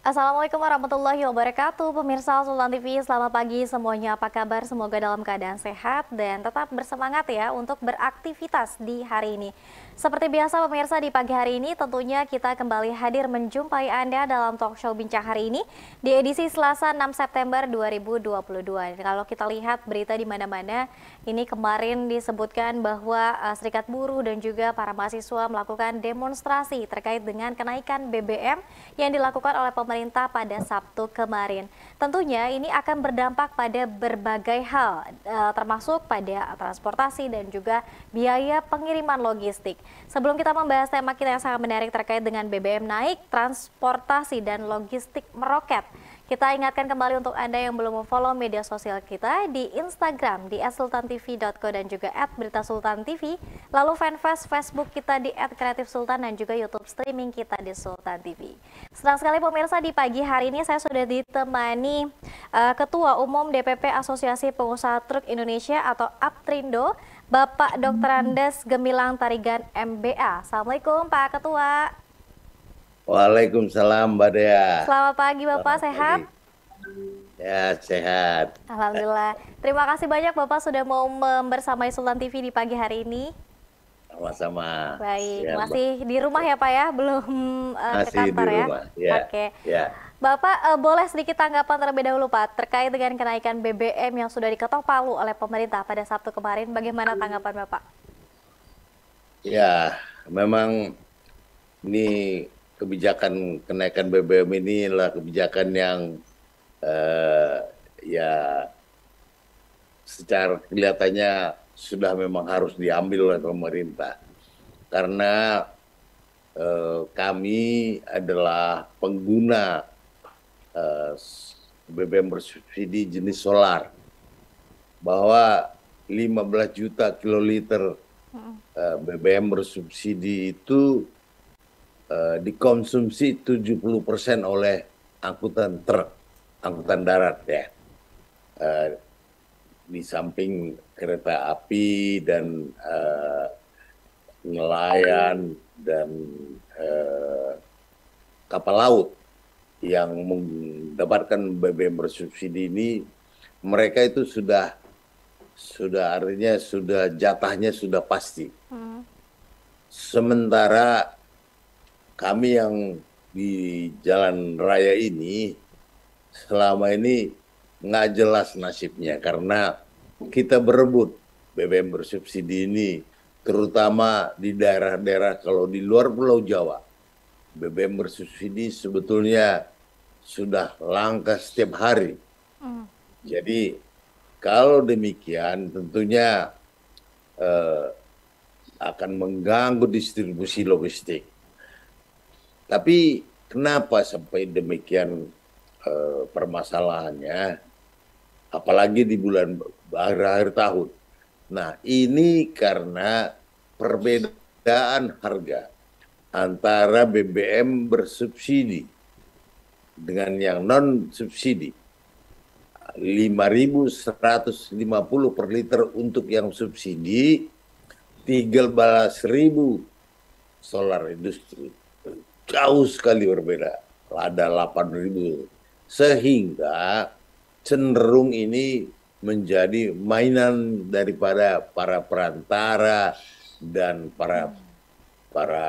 Assalamualaikum warahmatullahi wabarakatuh. Pemirsa Sultan TV, selamat pagi semuanya. Apa kabar? Semoga dalam keadaan sehat dan tetap bersemangat ya untuk beraktivitas di hari ini. Seperti biasa pemirsa, di pagi hari ini tentunya kita kembali hadir menjumpai Anda dalam talk show Bincang Hari ini di edisi Selasa 6 September 2022. Dan kalau kita lihat berita di mana-mana, ini kemarin disebutkan bahwa Serikat Buruh dan juga para mahasiswa melakukan demonstrasi terkait dengan kenaikan BBM yang dilakukan oleh pemerintah pada Sabtu kemarin. Tentunya ini akan berdampak pada berbagai hal, termasuk pada transportasi dan juga biaya pengiriman logistik. Sebelum kita membahas tema kita yang sangat menarik terkait dengan BBM naik, transportasi dan logistik meroket, kita ingatkan kembali untuk Anda yang belum follow media sosial kita di Instagram di @sultantv.co dan juga @beritasultantv, lalu fanpage Facebook kita di @kreatifsultan dan juga YouTube streaming kita di Sultan TV. Senang sekali pemirsa, di pagi hari ini saya sudah ditemani Ketua Umum DPP Asosiasi Pengusaha Truk Indonesia atau APTRINDO, Bapak Dr. Andes Gemilang Tarigan MBA. Assalamualaikum Pak Ketua. Waalaikumsalam Mbak Dea. Selamat pagi Bapak, Selamat sehat? pagi. Ya, sehat. Alhamdulillah. Terima kasih banyak Bapak sudah mau membersamai Sultan TV di pagi hari ini. Sama-sama. Baik, Ya, Mbak. masih di rumah ya Pak ya, belum ke Masih di kantor ya? rumah. Ya, Oke. ya. Bapak boleh sedikit tanggapan terlebih dahulu Pak terkait dengan kenaikan BBM yang sudah diketok palu oleh pemerintah pada Sabtu kemarin. Bagaimana tanggapan Bapak? Ya, memang ini kebijakan kenaikan BBM ini adalah kebijakan yang eh, ya secara kelihatannya sudah memang harus diambil oleh pemerintah. Karena kami adalah pengguna BBM bersubsidi jenis solar, bahwa 15 juta kiloliter BBM bersubsidi itu dikonsumsi 70% oleh angkutan truk, angkutan darat ya. Di samping kereta api dan nelayan dan kapal laut yang mendapatkan BBM bersubsidi ini, mereka itu sudah artinya sudah jatahnya sudah pasti. Sementara kami yang di jalan raya ini selama ini nggak jelas nasibnya, karena kita berebut BBM bersubsidi ini, terutama di daerah-daerah kalau di luar Pulau Jawa. BBM bersubsidi sebetulnya sudah langka setiap hari. Jadi kalau demikian tentunya akan mengganggu distribusi logistik. Tapi kenapa sampai demikian permasalahannya, apalagi di bulan akhir tahun. Nah, ini karena perbedaan harga antara BBM bersubsidi dengan yang non subsidi. 5.150 per liter untuk yang subsidi, 13.000 solar industri. Jauh sekali berbeda. Ada 8.000. Sehingga cenderung ini menjadi mainan daripada para perantara dan para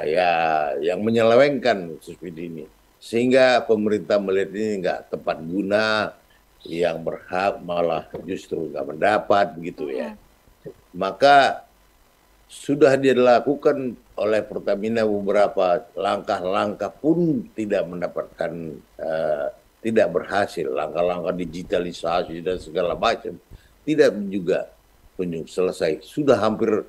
ya yang menyelewengkan subsidi ini, sehingga pemerintah melihat ini nggak tepat guna, yang berhak malah justru nggak mendapat begitu ya. Maka sudah dilakukan oleh Pertamina beberapa langkah-langkah pun tidak mendapatkan, tidak berhasil. Langkah-langkah digitalisasi dan segala macam tidak juga kunjung selesai. Sudah hampir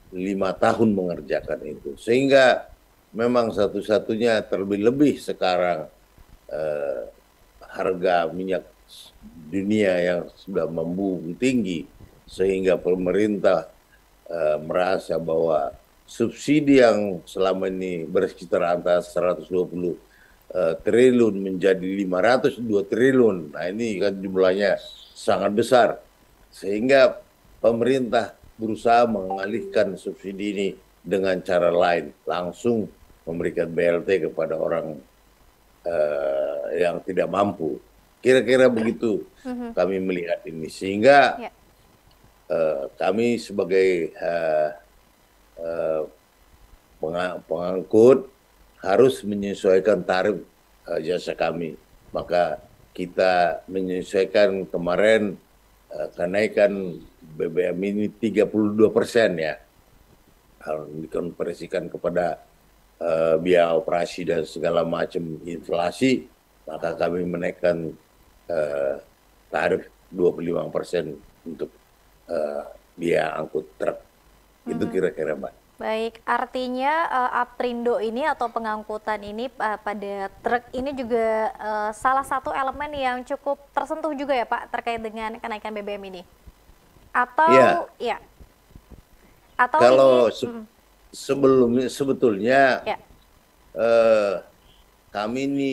5 tahun mengerjakan itu, sehingga memang satu-satunya terlebih sekarang harga minyak dunia yang sudah membumbung tinggi, sehingga pemerintah merasa bahwa subsidi yang selama ini bersekitar antara 120 triliun menjadi 502 triliun. Nah, ini kan jumlahnya sangat besar, sehingga pemerintah berusaha mengalihkan subsidi ini dengan cara lain, langsung memberikan BLT kepada orang yang tidak mampu. Kira-kira begitu kami melihat ini, sehingga Ya. kami sebagai pengangkut harus menyesuaikan tarif jasa kami. Maka kita menyesuaikan kemarin kenaikan BBM ini 32% ya. Harus dikonversikan kepada biaya operasi dan segala macam inflasi, maka kami menaikkan tarif 25% untuk biaya angkut truk. Itu kira-kira, Mbak. Baik, artinya Aprindo ini atau pengangkutan ini pada truk ini juga salah satu elemen yang cukup tersentuh juga ya Pak terkait dengan kenaikan BBM ini. Iya, Atau ya, atau ini kalau sebelumnya sebetulnya ya. eh, kami ini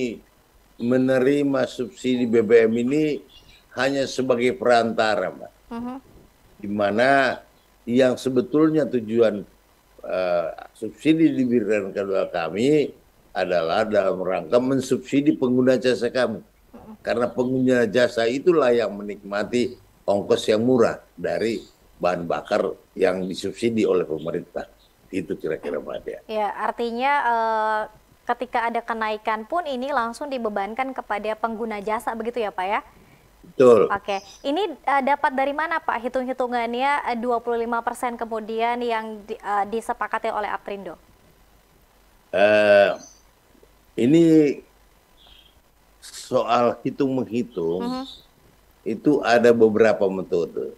menerima subsidi BBM ini hanya sebagai perantara, Mbak. Mhm. Di mana yang sebetulnya tujuan subsidi diberikan kedua kami adalah dalam rangka mensubsidi pengguna jasa kami. Karena pengguna jasa itulah yang menikmati ongkos yang murah dari bahan bakar yang disubsidi oleh pemerintah. Itu kira-kira, Mbak Dea. Ya, artinya ketika ada kenaikan pun ini langsung dibebankan kepada pengguna jasa begitu ya Pak ya? Betul. Oke, ini dapat dari mana Pak hitung-hitungannya 25% kemudian yang disepakati oleh Aprindo? Eh, ini soal hitung-menghitung, itu ada beberapa metode.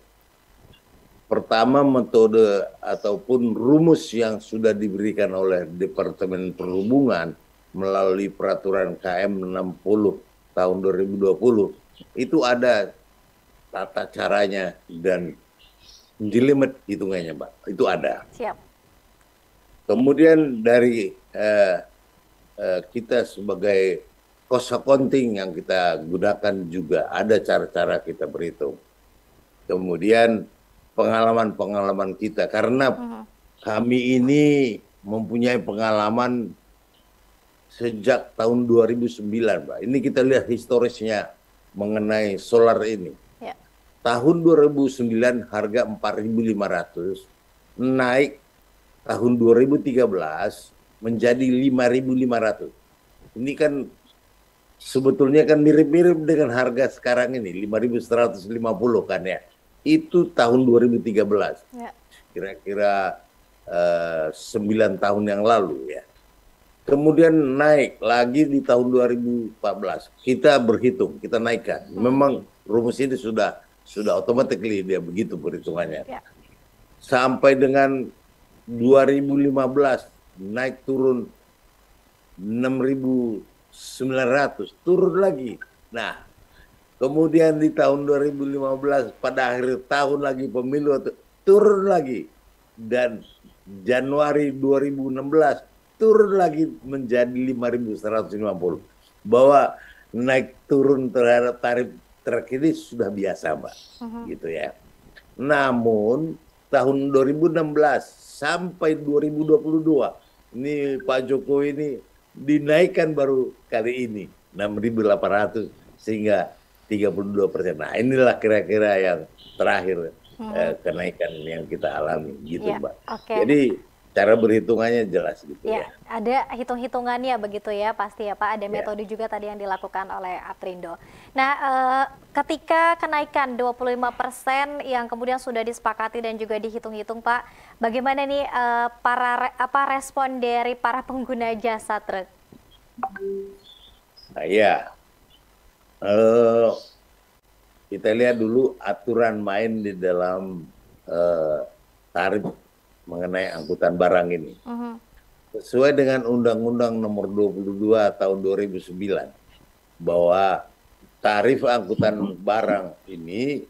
Pertama, metode ataupun rumus yang sudah diberikan oleh Departemen Perhubungan melalui peraturan KM 60 tahun 2020, itu ada tata caranya dan jelimet hitungannya, Mbak. Itu ada. Siap. Kemudian dari kita sebagai cost accounting yang kita gunakan juga ada cara-cara kita berhitung. Kemudian pengalaman-pengalaman kita, karena kami ini mempunyai pengalaman sejak tahun 2009, Mbak. Ini kita lihat historisnya mengenai solar ini. Ya. Tahun 2009 harga 4.500, naik tahun 2013 menjadi 5.500. Ini kan sebetulnya kan mirip-mirip dengan harga sekarang ini, 5.150 kan ya. Itu tahun 2013. Ya. Kira-kira 9 tahun yang lalu ya. Kemudian naik lagi di tahun 2014. Kita berhitung, kita naikkan. Memang rumus ini sudah automatically dia begitu perhitungannya. Ya. Sampai dengan 2015 naik turun 6.900, turun lagi. Nah, kemudian di tahun 2015 pada akhir tahun lagi pemilu turun lagi, dan Januari 2016 turun lagi menjadi 5.150. Bahwa naik turun terhadap tarif truk ini sudah biasa, Mbak. Gitu ya. Namun tahun 2016 sampai 2022 ini Pak Jokowi ini dinaikkan baru kali ini 6.800 sehingga 32%. Nah, inilah kira-kira yang terakhir kenaikan yang kita alami gitu, Ya, Mbak. oke. Jadi cara berhitungannya jelas gitu Ya, ya. ada hitung-hitungannya begitu ya pasti ya Pak, ada metode juga tadi yang dilakukan oleh Aprindo. Nah, ketika kenaikan 25% yang kemudian sudah disepakati dan juga dihitung-hitung Pak, bagaimana nih respon dari para pengguna jasa truk? Nah, ya. Kita lihat dulu aturan main di dalam tarif mengenai angkutan barang ini. Sesuai dengan Undang-Undang Nomor 22 Tahun 2009, bahwa tarif angkutan barang ini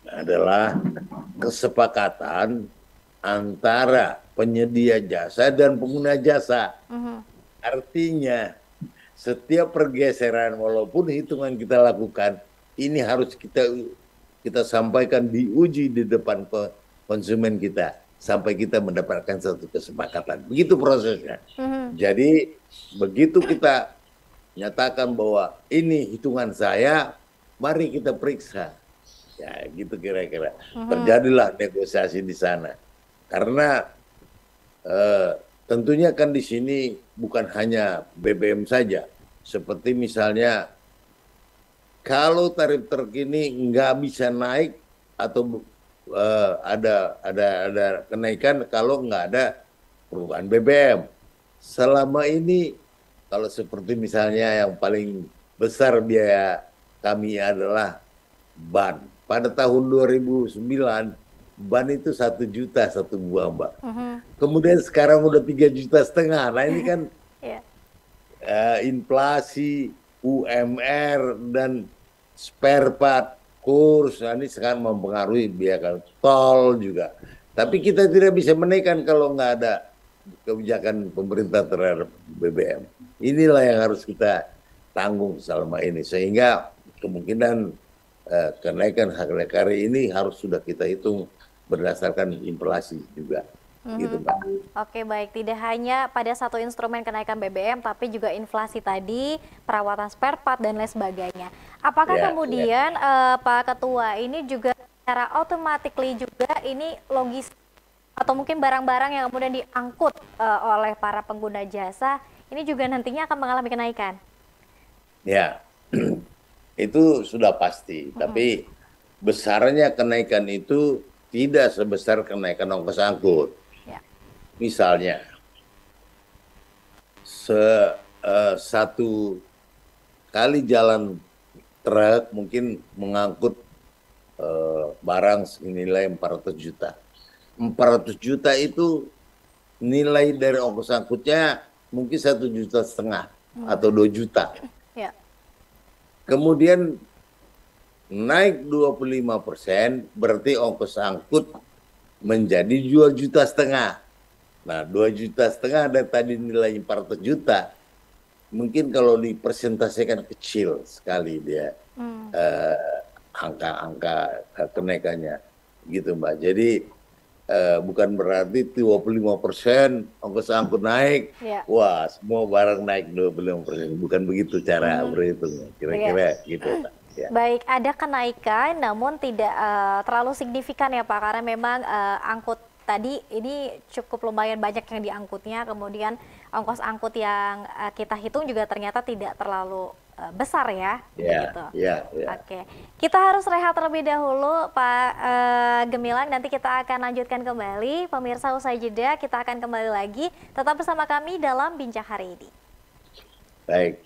adalah kesepakatan antara penyedia jasa dan pengguna jasa. Artinya setiap pergeseran walaupun hitungan kita lakukan, ini harus kita sampaikan, diuji di depan konsumen kita, sampai kita mendapatkan satu kesepakatan. Begitu prosesnya. Mhm. Jadi begitu kita nyatakan bahwa ini hitungan saya, mari kita periksa. Ya gitu kira-kira. Mhm. Terjadilah negosiasi di sana. Karena tentunya kan di sini bukan hanya BBM saja. Seperti misalnya kalau tarif terkini nggak bisa naik atau ada kenaikan kalau nggak ada perubahan BBM. Selama ini kalau seperti misalnya yang paling besar biaya kami adalah ban. Pada tahun 2009 ban itu 1 juta satu buah, Mbak. Mhm. Kemudian sekarang udah 3,5 juta. Nah ini kan Iya. inflasi, UMR dan spare part, kurs, nah ini sekarang mempengaruhi biaya tol juga. Tapi kita tidak bisa menaikkan kalau nggak ada kebijakan pemerintah terhadap BBM. Inilah yang harus kita tanggung selama ini. Sehingga kemungkinan kenaikan harga karya ini harus sudah kita hitung berdasarkan inflasi juga. Gitu, Mbak. Oke, baik. Tidak hanya pada satu instrumen kenaikan BBM, tapi juga inflasi tadi, perawatan spare part, dan lain sebagainya. Apakah Ya, ya. kemudian Pak Ketua ini juga secara automatically juga ini logis atau mungkin barang-barang yang kemudian diangkut oleh para pengguna jasa, ini juga nantinya akan mengalami kenaikan? Ya, itu sudah pasti. Tapi besarnya kenaikan itu tidak sebesar kenaikan ongkos angkut. Ya. Misalnya, satu kali jalan truk mungkin mengangkut barang senilai 400 juta. 400 juta itu nilai dari ongkos angkutnya mungkin 1,5 juta atau 2 juta. Ya. Kemudian naik 25%, berarti ongkos angkut menjadi 2,5 juta. Nah, 2,5 juta dan tadi nilai 400 juta, mungkin kalau dipresentasikan kecil sekali dia angka-angka kenaikannya, gitu Mbak. Jadi bukan berarti 25% ongkos angkut naik, Ya. wah semua barang naik 25%. Bukan begitu cara berhitungnya, kira-kira gitu. Ya. Baik, ada kenaikan namun tidak terlalu signifikan ya Pak, karena memang angkut tadi ini cukup lumayan banyak yang diangkutnya, kemudian ongkos angkut yang kita hitung juga ternyata tidak terlalu besar ya, begitu. Ya. Oke, kita harus rehat terlebih dahulu Pak Gemilang, nanti kita akan lanjutkan kembali. Pemirsa, usai jeda kita akan kembali lagi, tetap bersama kami dalam Bincang Hari ini. Baik.